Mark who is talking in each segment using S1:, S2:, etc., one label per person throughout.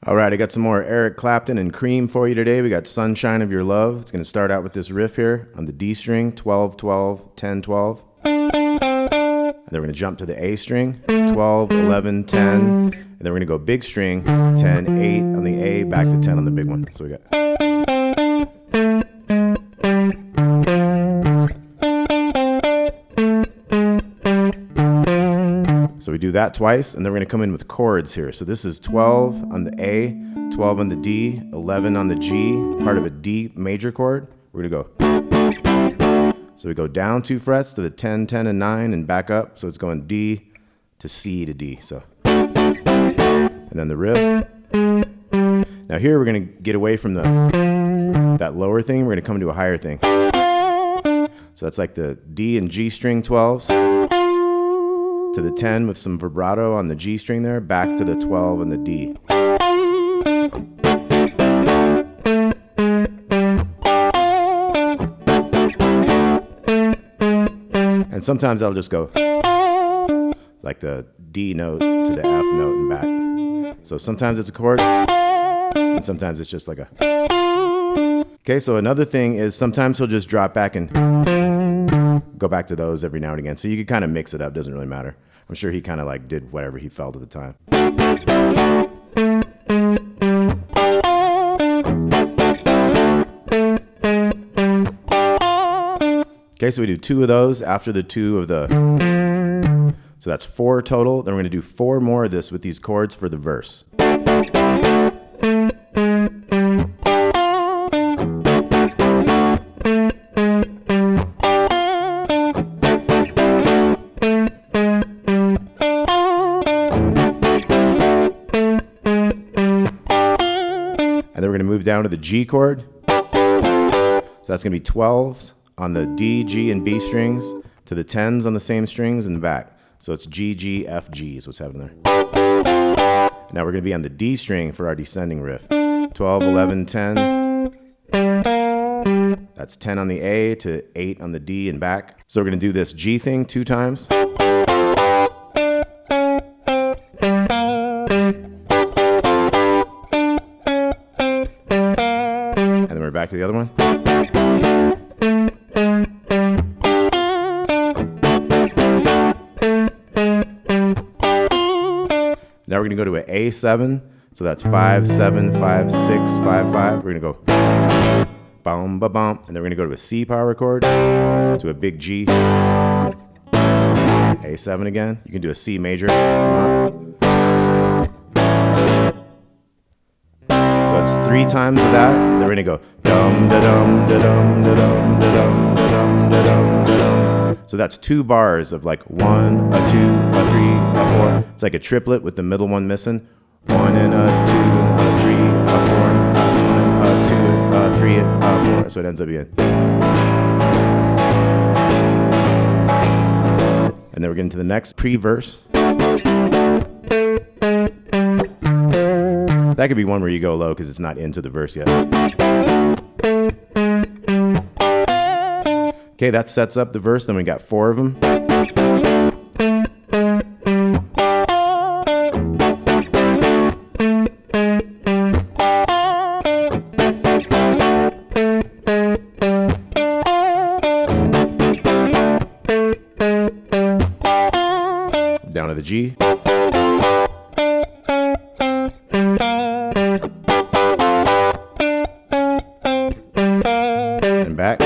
S1: All right, I got some more Eric Clapton and Cream for you today. We got Sunshine of Your Love. It's going to start out with this riff here on the D string, 12, 12, 10, 12. And then we're going to jump to the A string, 12, 11, 10. And then we're going to go big string, 10, 8 on the A, back to 10 on the big one. So we got... So we do that twice, and then we're going to come in with chords here. So this is 12 on the A, 12 on the D, 11 on the G, part of a D major chord. We're going to go. So we go down 2 frets to the 10, 10, and 9, and back up. So it's going D to C to D. So, and then the riff. Now here we're going to get away from that lower thing. We're going to come to a higher thing. So that's like the D and G string 12s. To the 10 with some vibrato on the G string there, back to the 12 and the D. And sometimes I'll just go like the D note to the F note and back. So sometimes it's a chord, and sometimes it's just like a... Okay, so another thing is sometimes he'll just drop back and go back to those every now and again. So you can kind of mix it up, doesn't really matter. I'm sure he kind of like did whatever he felt at the time. Okay, so we do 2 of those after the 2 of the... So that's 4 total. Then we're going to do 4 more of this with these chords for the verse. And then we're going to move down to the G chord. So that's going to be 12s on the D, G, and B strings to the 10s on the same strings in the back. So it's G, G, F, G is what's happening there. Now we're going to be on the D string for our descending riff. 12, 11, 10. That's 10 on the A to 8 on the D and back. So we're going to do this G thing 2 times. And then we're back to the other one. Now we're going to go to an A7. So that's 5, 7, 5, 6, 5, 5. We're going to go bum, ba, bum. And then we're going to go to a C power chord, to a big G. A7 again. You can do a C major. So it's 3 times of that. Then we're going to go dum da dum da dum da dum da dum da dum da dum da dum. So that's 2 bars of like 1, a 2, a 3, a 4. It's like a triplet with the middle one missing. 1 and a 2, a 3, a 4, a 2, a 3, a 4. So it ends up being. And then we're getting to the next pre-verse. That could be one where you go low because it's not into the verse yet. Okay, that sets up the verse. Then we got 4 of them. Down to the G. And back.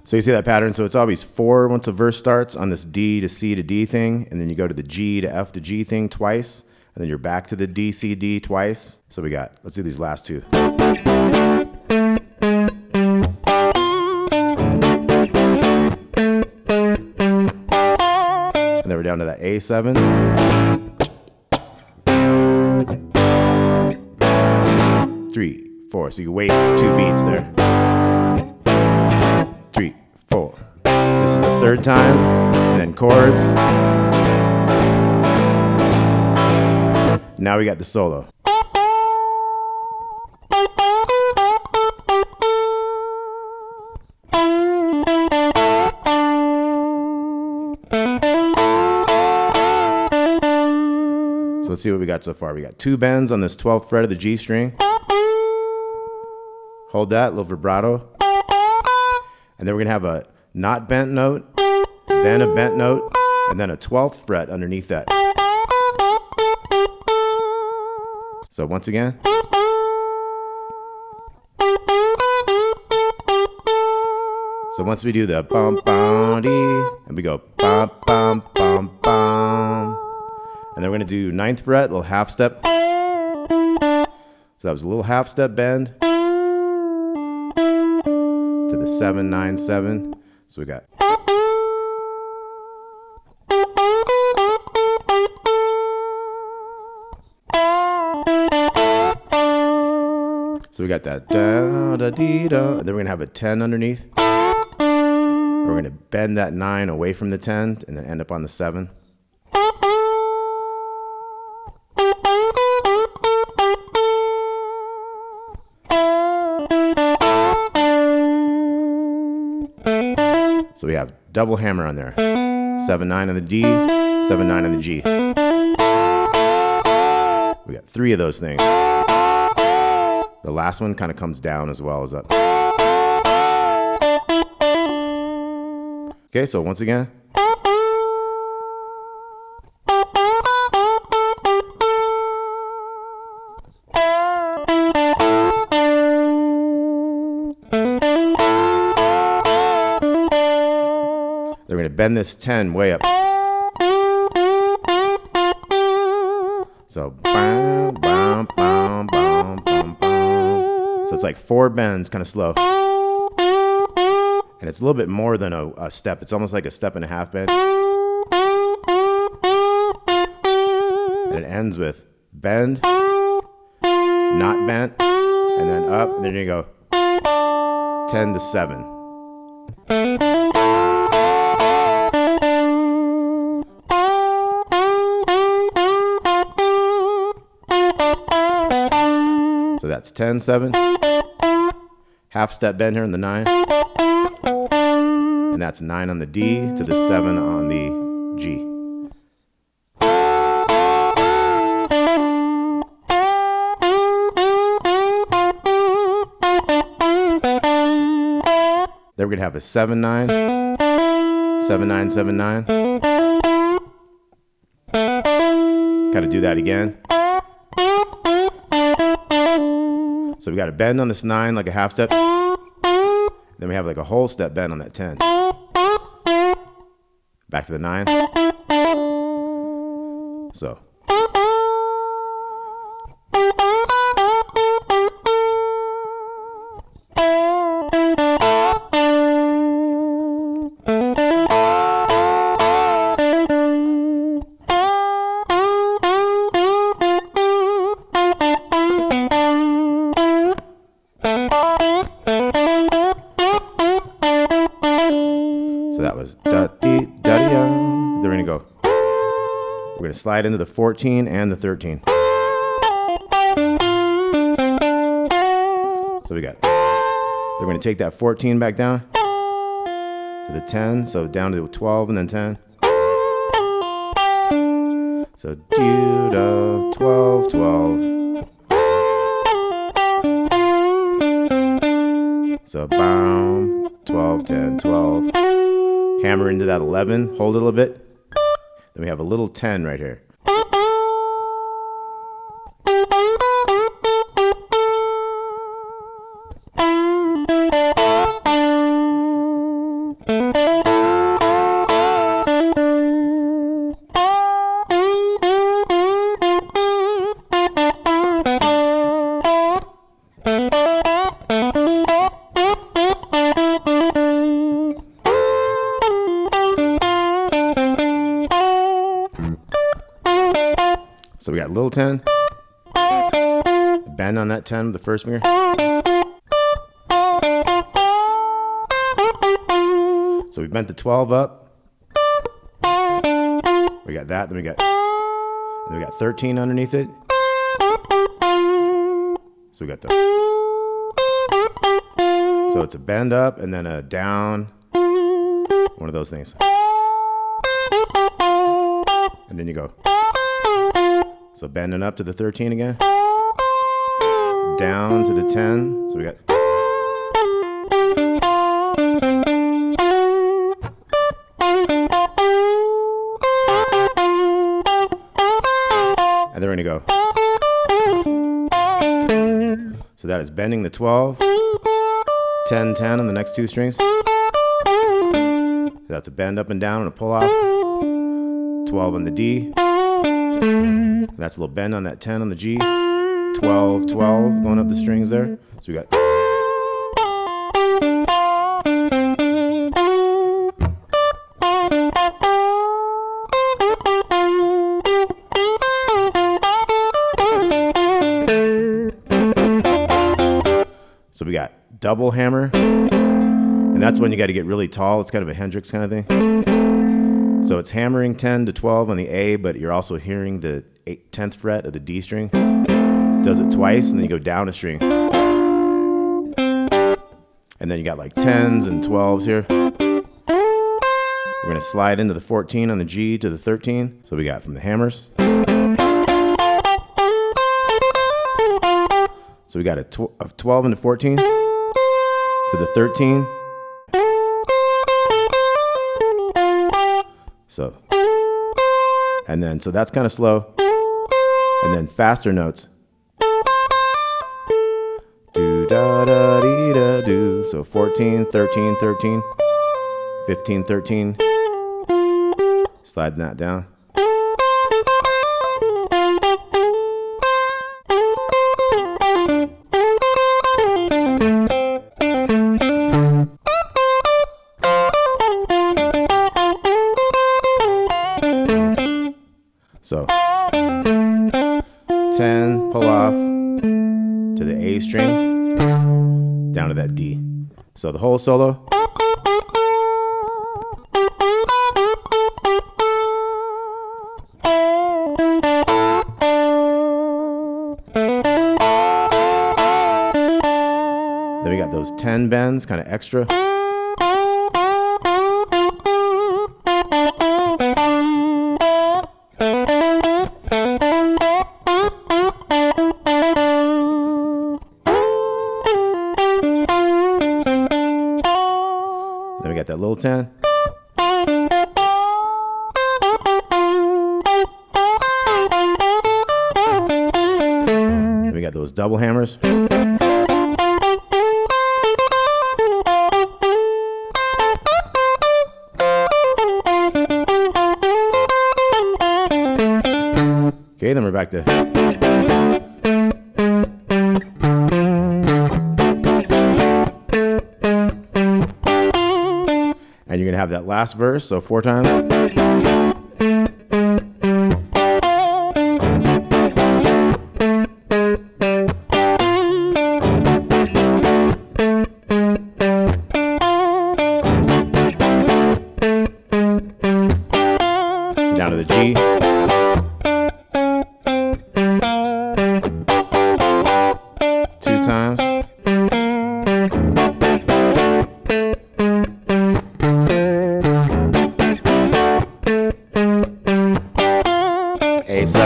S1: So you see that pattern? So it's always 4 once a verse starts on this D to C to D thing, and then you go to the G to F to G thing twice, and then you're back to the D, C, D twice. So we got, let's do these last 2. And then we're down to that A7. Three, 4. So you wait 2 beats there. 3, 4. This is the 3rd time, and then chords. Now we got the solo. let's see what we got so far. We got 2 bends on this 12th fret of the G string. Hold that, little vibrato. And then we're gonna have a not bent note, then a bent note, and then a 12th fret underneath that. So once again. So once we do the bum bum dee, and we go bum bum bum bum, and then we're gonna do 9th fret, little half step. So that was a little half step bend to the 7 9 7. So we got. So we got that da da dee da, and then we're gonna have a 10 underneath. We're going to bend that 9 away from the 10 and then end up on the 7. So we have double hammer on there. 7 9 on the D, 7 9 on the G. We got 3 of those things. The last one kind of comes down as well as up. Okay, so once again. They're going to bend this 10 way up. So, bam, bam, bam, bam, bam, bam. So it's like 4 bends, kind of slow. And it's a little bit more than a step. It's almost like a step and a half bend. And it ends with bend, not bent, and then up, and then you go 10 to 7. So that's 10 7. Half step bend here in the 9. And that's 9 on the D to the 7 on the G. Then we're going to have a 7 9, 7 9 7 9. Got to do that again. So we got a bend on this 9 like a half step. Then we have like a whole step bend on that 10. Back to the 9. So. So that was da-dee, da-dee-ya. Then we're going to go. We're going to slide into the 14 and the 13. So we got. Then we're going to take that 14 back down to the 10. So down to 12 and then 10. So do, da, 12, 12. So boom, 12, 10, 12. Hammer into that 11, hold it a little bit. Then we have a little 10 right here. So we got little 10, bend on that 10 with the first finger. So we bent the 12 up. We got that, then we got 13 underneath it. So we got the. So it's a bend up and then a down. One of those things. And then you go. So bending up to the 13 again. Down to the 10. So we got. And then we're going to go. So that is bending the 12, 10, 10 on the next two strings. That's a bend up and down and a pull off. 12 on the D. That's a little bend on that 10 on the G. 12, 12 going up the strings there. So we got. So we got double hammer, and that's when you got to get really tall. It's kind of a Hendrix kind of thing. So it's hammering 10 to 12 on the A, but you're also hearing the 10th fret of the D string. Does it twice, and then you go down a string. And then you got like 10s and 12s here. We're going to slide into the 14 on the G to the 13. So we got from the hammers. So we got a 12 into 14 to the 13. So, and then, so that's kind of slow. And then faster notes. Do, da, da, dee, da, do. So 14, 13, 13, 15, 13. Sliding that down. So 10, pull off to the A string, down to that D. So the whole solo. Then we got those 10 bends, kind of extra. Then we got that little 10. Then we got those double hammers. Okay, then we're back to. And you're going to have that last verse, so 4 times. Down to the G. Times. A7.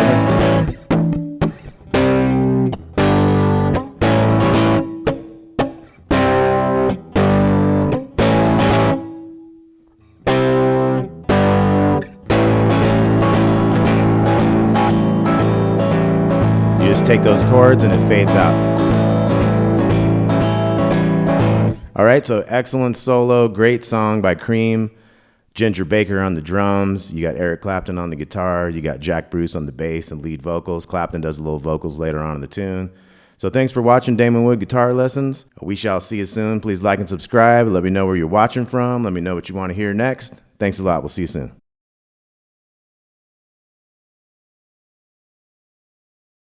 S1: You just take those chords and it fades out. All right, so excellent solo, great song by Cream, Ginger Baker on the drums, you got Eric Clapton on the guitar, you got Jack Bruce on the bass and lead vocals. Clapton does a little vocals later on in the tune. So thanks for watching Damon Wood Guitar Lessons. We shall see you soon. Please like and subscribe. Let me know where you're watching from. Let me know what you want to hear next. Thanks a lot. We'll see you soon.